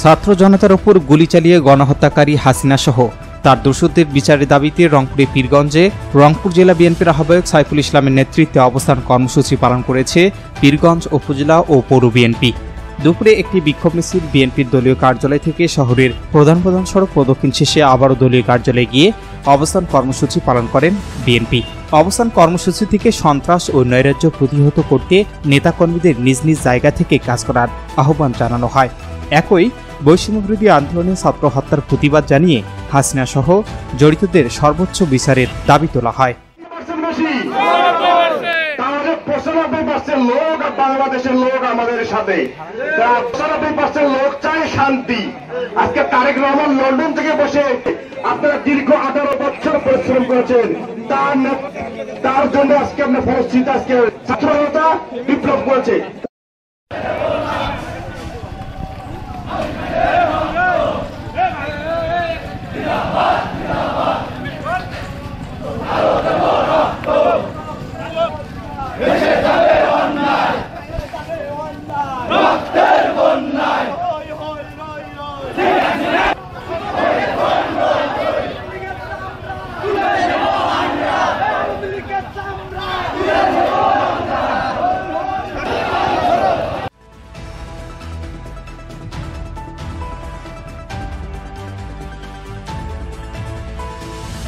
ছাত্র জনতার উপর গুলি চালিয়ে গণহত্যাকারী হাসিনা সহ তার দোষীদের বিচারের দাবিতে রংপুরের পীরগঞ্জে রংপুর জেলা বিএনপির আহ্বায়ক সাইফুল ইসলামের নেতৃত্বে অবস্থান কর্মসূচি পালন করেছে পীরগঞ্জ উপজেলা ও পৌর বিএনপি। দুপুরে একটি বিক্ষোভ মিছিল বিএনপির দলীয় কার্যালয় থেকে শহরের প্রধান সড়ক প্রদক্ষিণ শেষে আবারও দলীয় কার্যালয়ে গিয়ে অবস্থান কর্মসূচি পালন করেন বিএনপি। অবস্থান কর্মসূচি থেকে সন্ত্রাস ও নৈরাজ্য প্রতিহত করতে নেতাকর্মীদের নিজ নিজ জায়গা থেকে কাজ করার আহ্বান জানানো হয়। একই বৈষম্যবিরোধী আন্দোলনে ছাত্র হত্যার প্রতিবাদ জানিয়ে হাসিনা সহ জড়িতদের সর্বোচ্চ বিচারের দাবি তোলা হয়। বাংলাদেশের লোক আমাদের সাথে 95% লোক চায় শান্তি। আজকে তারেক রহমান লন্ডন থেকে বসে আপনারা দীর্ঘ 18 বছর পরিশ্রম করেছেন, তার জন্য আজকে আপনার ফলশ্রুতিতে আজকে ছাত্রতা বিপ্লব করেছে।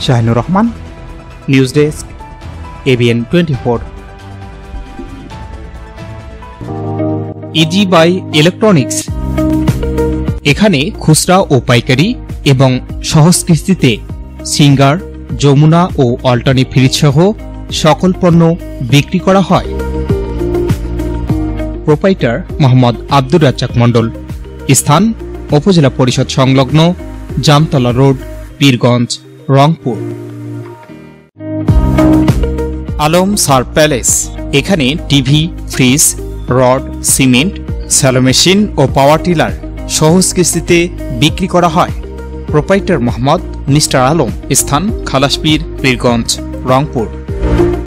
Shahinur Rahman, news desk, ABN 24। Easy buy electronics, এখানে খুচরা ও পাইকারি এবং সহজ কিস্তিতে সিঙ্গার, যমুনা ও অল্টারনেটিভ ফ্রিজ সহ সকল পণ্য বিক্রি করা হয়। প্রোপাইটার মোহাম্মদ আব্দুর রাজ্জাক মণ্ডল। স্থান উপজেলা পরিষদ সংলগ্ন জামতলা রোড, পীরগঞ্জ, রংপুর। আলম সার প্যালেস, এখানে TV, fridge, rod, cement, shallow machine ও পাওয়ার টিলার সহজ কিস্তিতে বিক্রি করা হয়। Proprietor Mohammad mister Alam. স্থান খালাসপীর, পীরগঞ্জ, রংপুর।